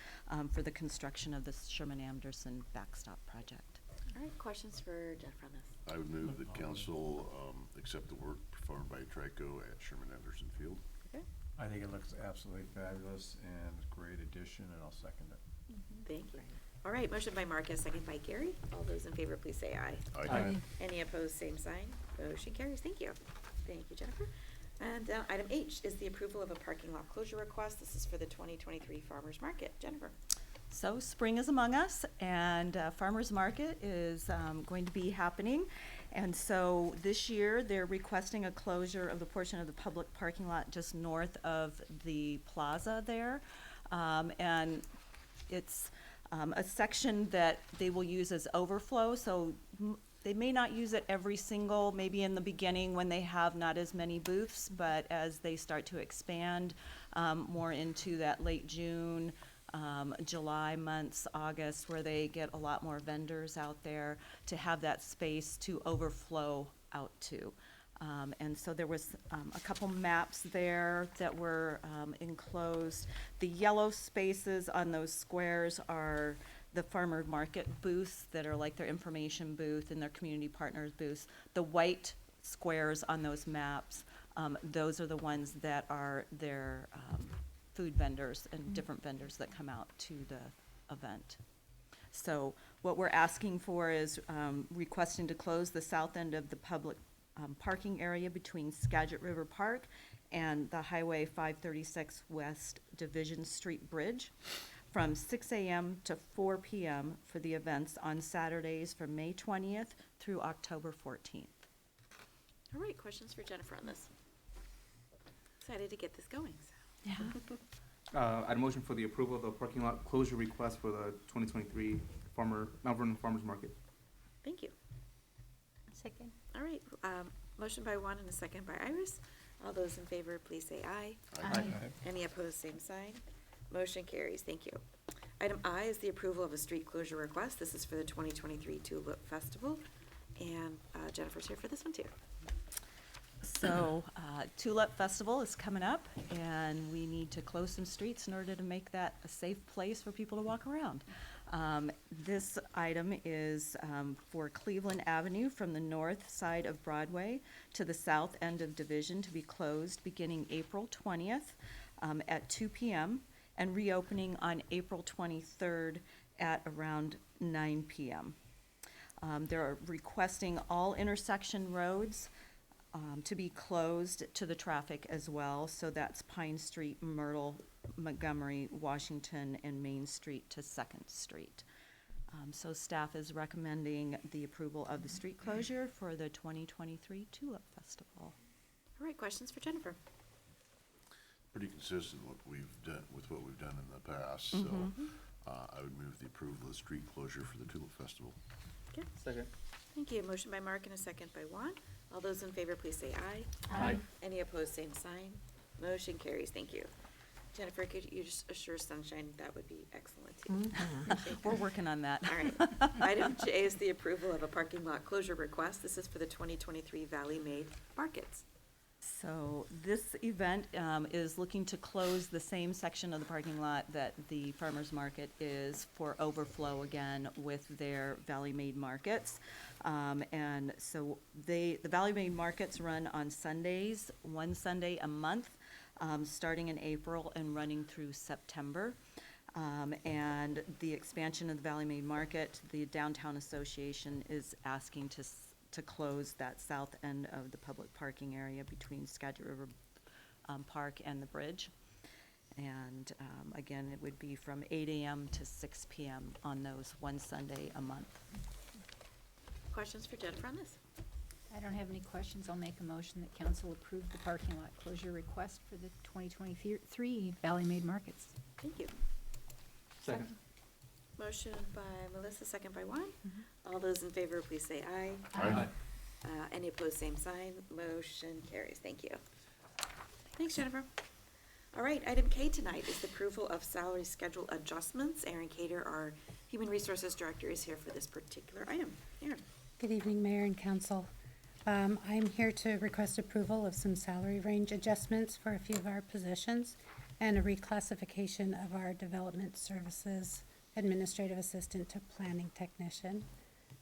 for the construction of this Sherman Anderson backstop project. All right. Questions for Jennifer on this? I would move that council accept the work performed by Trico at Sherman Anderson Field. Okay. I think it looks absolutely fabulous and great addition, and I'll second it. Thank you. All right. Motion by Marcus, second by Gary. All those in favor, please say aye. Aye. Any opposed, same sign. Motion carries. Thank you. Thank you, Jennifer. And item H is the approval of a parking lot closure request. This is for the 2023 Farmers Market. Jennifer. So spring is among us, and Farmers Market is going to be happening. And so this year, they're requesting a closure of the portion of the public parking lot just north of the plaza there. And it's a section that they will use as overflow, so they may not use it every single, maybe in the beginning when they have not as many booths, but as they start to expand more into that late June, July months, August, where they get a lot more vendors out there, to have that space to overflow out to. And so there was a couple maps there that were enclosed. The yellow spaces on those squares are the farmer market booths that are like their information booth and their community partners booths. The white squares on those maps, those are the ones that are their food vendors and different vendors that come out to the event. So what we're asking for is requesting to close the south end of the public parking area between Skagit River Park and the Highway 536 West Division Street Bridge from 6 a.m. to 4 p.m. for the events on Saturdays from May 20th through October 14th. All right. Questions for Jennifer on this? Excited to get this going. So. Yeah. I'd motion for the approval of the parking lot closure request for the 2023 Mount Vernon Farmers Market. Thank you. Second. All right, motion by Juan and a second by Iris. All those in favor, please say aye. Aye. Any opposed, same sign. Motion carries, thank you. Item I is the approval of a street closure request. This is for the 2023 Tulip Festival. And Jennifer's here for this one too. So, Tulip Festival is coming up, and we need to close some streets in order to make that a safe place for people to walk around. This item is for Cleveland Avenue from the north side of Broadway to the south end of Division to be closed beginning April 20th at 2 p.m. and reopening on April 23rd at around 9 p.m. They're requesting all intersection roads to be closed to the traffic as well. So that's Pine Street, Myrtle, Montgomery, Washington, and Main Street to 2nd Street. So staff is recommending the approval of the street closure for the 2023 Tulip Festival. All right, questions for Jennifer? Pretty consistent with what we've done in the past, so I would move the approval of the street closure for the Tulip Festival. Okay, Second. thank you. Motion by Mark and a second by Juan. All those in favor, please say aye. Aye. Any opposed, same sign. Motion carries, thank you. Jennifer, could you just assure Sunshine that would be excellent too? Appreciate We're that. working on that. All right. Item J is the approval of a parking lot closure request. This is for the 2023 Valley Made Markets. So this event is looking to close the same section of the parking lot that the farmer's market is for overflow again with their Valley Made Markets. And so the Valley Made Markets run on Sundays, one Sunday a month, starting in April and running through September. And the expansion of the Valley Made Market, the Downtown Association is asking to close that south end of the public parking area between Skagit River Park and the bridge. And again, it would be from 8 a.m. to 6 p.m. on those one Sunday a month. Questions for Jennifer on this? I don't have any questions. I'll make a motion that council approve the parking lot closure request for the 2023 Valley Made Markets. Thank you. Second. Motion by Melissa, second by Juan. All those in favor, please say aye. Aye. Any opposed, same sign. Motion carries. Thank you. Thanks, Jennifer. All right, item K tonight is the approval of salary schedule adjustments. Aaron Cater, our Human Resources Director, is here for this particular item. Aaron. Good evening, Mayor and Council. I'm here to request approval of some salary range adjustments for a few of our positions and a reclassification of our Development Services Administrative Assistant to Planning Technician.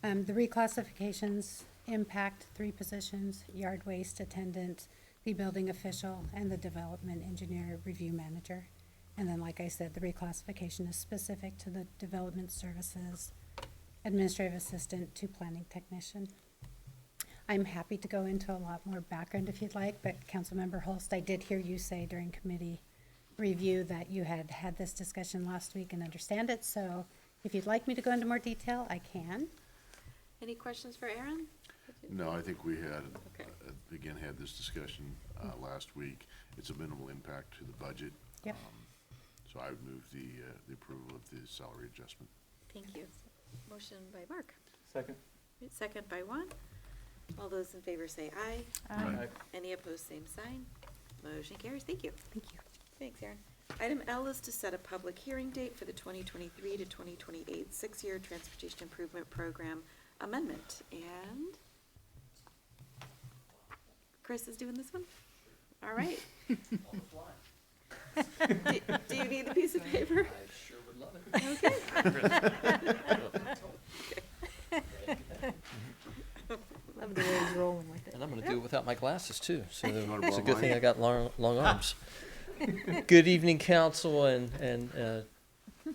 The reclassifications impact 3 positions: yard waste attendant, the building official, and the Development Engineer Review Manager. And then, like I said, the reclassification is specific to the Development Services Administrative Assistant to Planning Technician. I'm happy to go into a lot more background if you'd like, but Councilmember Holst, I did hear you say during committee review that you had had this discussion last week and understand it, so if you'd like me to go into more detail, I can. Any questions for Aaron? No, I think we had, Okay. again, had this discussion last week. It's a minimal impact to the budget. Yep. So I would move the approval of the salary adjustment. Thank you. Motion by Mark. Second. Second by Juan. All those in favor say aye. Aye. Any opposed, same sign. Motion carries. Thank you. Thank you. Thanks, Aaron. Item L is to set a public hearing date for the 2023 to 2028 6-year Transportation Improvement Program amendment. And Chris is doing this one? All right. Do you need the piece of paper? I sure would love it. Okay. Love the way he's rolling with it. And I'm gonna do it without my glasses too, so wanna it's a borrow good thing mine? I got long arms. Good evening, council and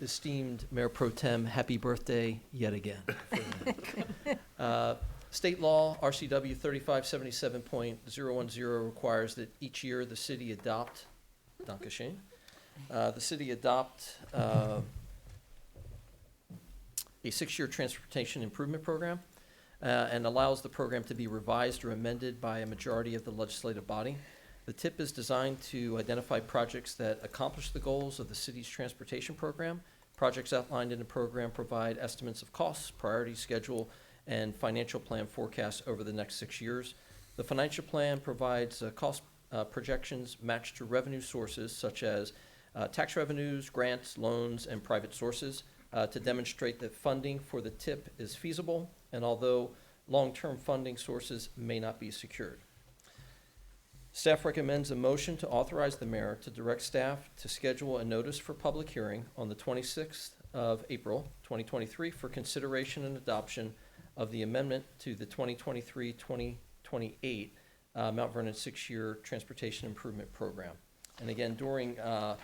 esteemed Mayor Pro Tem, happy birthday yet again. State law, RCW 3577.010 requires that each year the city adopt, Dankeschön, the city adopt a 6-year transportation improvement program and allows the program to be revised or amended by a majority of the legislative body. The TIP is designed to identify projects that accomplish the goals of the city's transportation program, Projects outlined in the program provide estimates of costs, priority schedule, and financial plan forecasts over the next 6 years. The financial plan provides cost projections matched to revenue sources such as tax revenues, grants, loans, and private sources to demonstrate that funding for the TIP is feasible, and although long-term funding sources may not be secured. Staff recommends a motion to authorize the mayor to direct staff to schedule a notice for public hearing on the 26th of April, 2023 for consideration and adoption of the amendment to the 2023-2028 Mount Vernon 6-year Transportation Improvement Program. And again, during our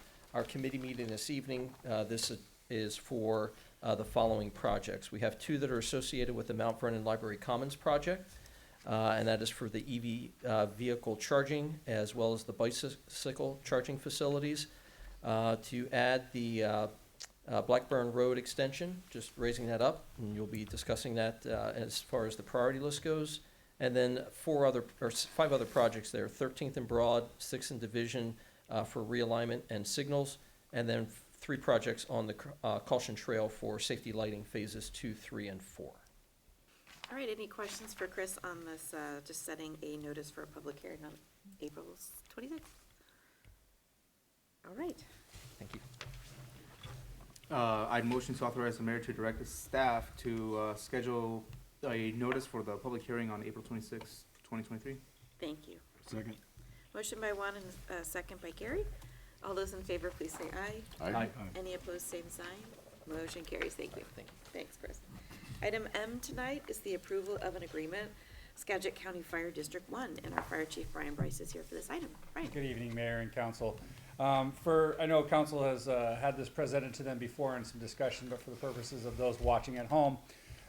committee meeting this evening, this is for the following projects. We have 2 that are associated with the Mount Vernon Library Commons project, and that is for the EV vehicle charging as well as the bicycle charging facilities. To add the Blackburn Road extension, just raising that up, and you'll be discussing that as far as the priority list goes. And then 5 other projects there: 13th and Broad, 6th and Division for realignment and signals, and then 3 projects on the Caution Trail for safety lighting phases 2, 3, and 4. All right, any questions for Chris on this, just setting a notice for a public hearing on April 26th? All right. Thank you. I'd motion to authorize the mayor to direct the staff to schedule a notice for the public hearing on April 26th, 2023. Thank you. Second. Motion by Juan and second by Gary. All those in favor, please say aye. Aye. Any opposed, same sign. Motion carries. Thank you. Thank you. Thanks, Chris. Item M tonight is the approval of an agreement, Skagit County Fire District 1, and our Fire Chief Brian Bryce is here for this item. Brian. Good evening, Mayor and Council. I know Council has had this presented to them before in some discussion, but for the purposes of those watching at home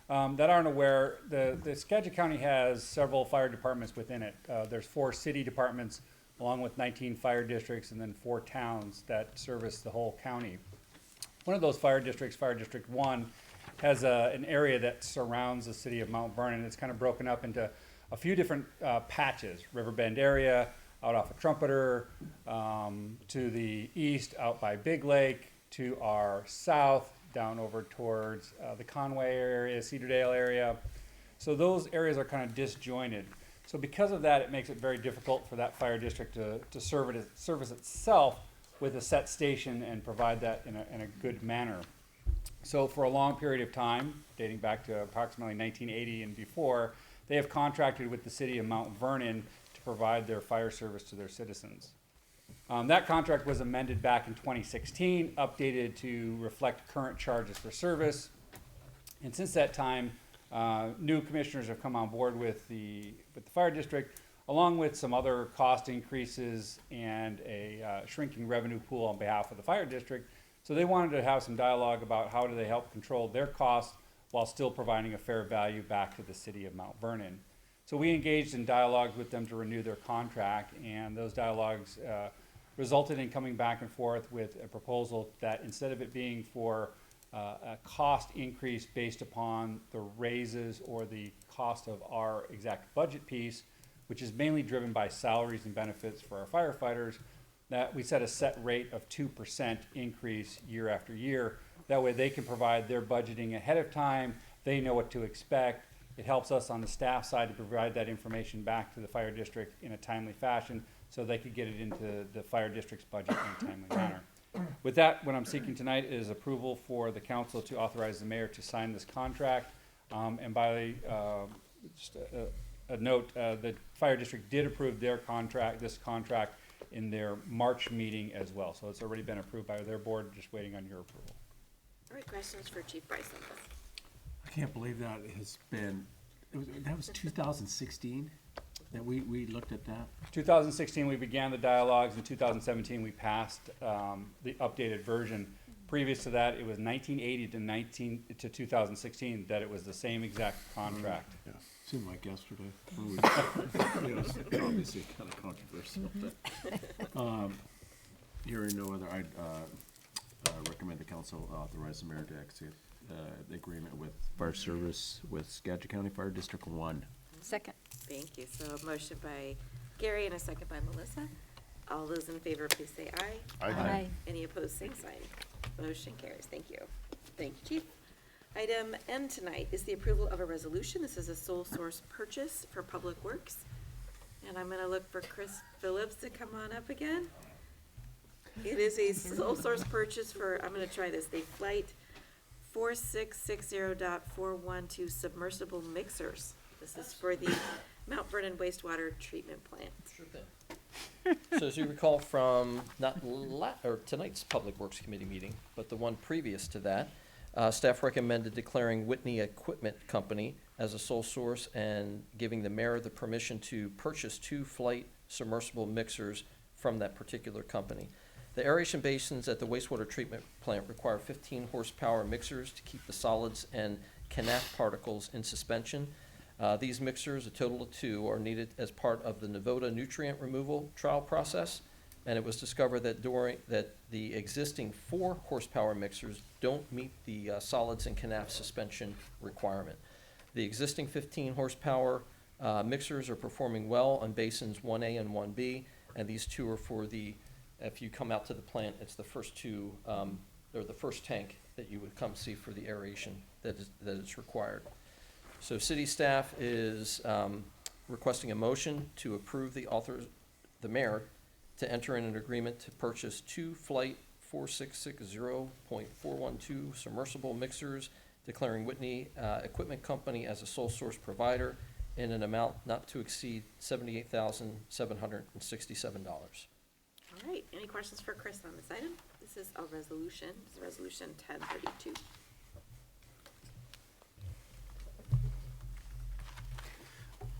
that aren't aware, the Skagit County has several fire departments within it. There's 4 city departments along with 19 fire districts and then 4 towns that service the whole county. One of those fire districts, Fire District 1, has an area that surrounds the city of Mount Vernon. It's kind of broken up into a few different patches: Riverbend area, out off of Trumpeter, to the east out by Big Lake, to our south down over towards the Conway area, Cedardale area. So those areas are kind of disjointed. So because of that, it makes it very difficult for that fire district to service itself with a set station and provide that in a good manner. So for a long period of time, dating back to approximately 1980 and before, they have contracted with the city of Mount Vernon to provide their fire service to their citizens. That contract was amended back in 2016, updated to reflect current charges for service. And since that time, new commissioners have come on board with the fire district, along with some other cost increases and a shrinking revenue pool on behalf of the fire district. So they wanted to have some dialogue about how do they help control their costs while still providing a fair value back to the city of Mount Vernon. So we engaged in dialogues with them to renew their contract, and those dialogues resulted in coming back and forth with a proposal that instead of it being for a cost increase based upon the raises or the cost of our exact budget piece, which is mainly driven by salaries and benefits for our firefighters, that we set a set rate of 2% increase year after year. That way they can provide their budgeting ahead of time. They know what to expect. It helps us on the staff side to provide that information back to the fire district in a timely fashion so they could get it into the fire district's budget in a timely manner. With that, what I'm seeking tonight is approval for the council to authorize the mayor to sign this contract. And by just a note, the fire district did approve their contract, this contract, in their March meeting as well. So it's already been approved by their board, just waiting on your approval. All right, questions for Chief Bryce on this? I can't believe that has been, that was 2016 that we looked at that? 2016, we began the dialogues. In 2017, we passed the updated version. Previous to that, it was 1980 to 2016 that it was the same exact contract. Yeah, seemed like yesterday. Obviously kind of controversial. But, hearing no other, I'd recommend the council authorize the mayor to execute the agreement with fire service with Skagit County Fire District 1. Second. Thank you. So a motion by Gary and a second by Melissa. All those in favor, please say aye. Aye. Any opposed, same sign. Motion carries. Thank you. Thank you, Chief. Item N tonight is the approval of a resolution. This is a sole source purchase for Public Works. And I'm gonna look for Chris Phillips to come on up again. It is a sole source purchase for, I'm gonna try this, the Flight 4660.412 submersible mixers. This is for the Mount Vernon wastewater treatment plant. Sure thing. So as you recall from tonight's Public Works Committee meeting, but the one previous to that, staff recommended declaring Whitney Equipment Company as a sole source and giving the mayor the permission to purchase 2 Flight submersible mixers from that particular company. The aeration basins at the wastewater treatment plant require 15 horsepower mixers to keep the solids and canath particles in suspension. These mixers, a total of 2, are needed as part of the Nevada nutrient removal trial process, and it was discovered that the existing 4 horsepower mixers don't meet the solids and canath suspension requirement. The existing 15 horsepower mixers are performing well on basins 1A and 1B, and these 2 are for if you come out to the plant, it's the first 2, or the first tank that you would come see for the aeration that is required. So city staff is requesting a motion to approve the mayor to enter in an agreement to purchase 2 Flight 4660.412 submersible mixers, declaring Whitney Equipment Company as a sole source provider in an amount not to exceed $78,767. All right, any questions for Chris on this item? This is a resolution, it's resolution 1032.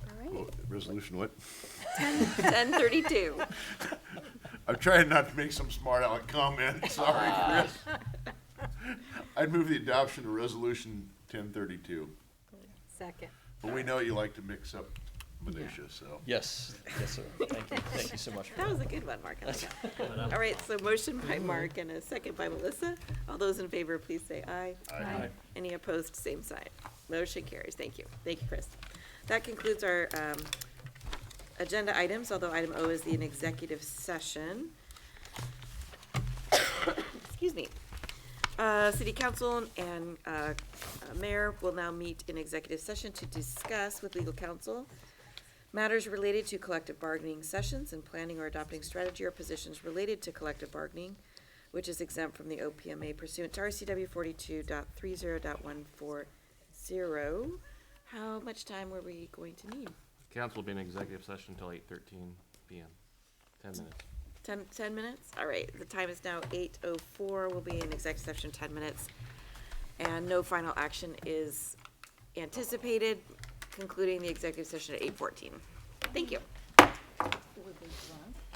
All right. Well, resolution what? 1032. I'm trying not to make some smart aleck comment, sorry, Chris. I'd move the adoption of resolution 1032. Second. But we know you like to mix up minutia, so. Yes, sir. Thank you so much for That was a good one, Mark. I like that. All right, so motion by Mark and a second by Melissa. All those in favor, please say aye. Aye. Any opposed, same side. Motion carries. Thank you. Thank you, Chris. That concludes our agenda items, although item O is the executive session. Excuse me. City Council and Mayor will now meet in executive session to discuss with legal counsel matters related to collective bargaining sessions and planning or adopting strategy or positions related to collective bargaining, which is exempt from the OPMA pursuant to RCW 42.30.140. How much time were we going to need? Council will be in executive session until 8:13 PM. 10 minutes. 10 minutes? All right, the time is now 8:04. We'll be in executive session 10 minutes. And no final action is anticipated, concluding the executive session at 8:14. Thank you. Were they drunk?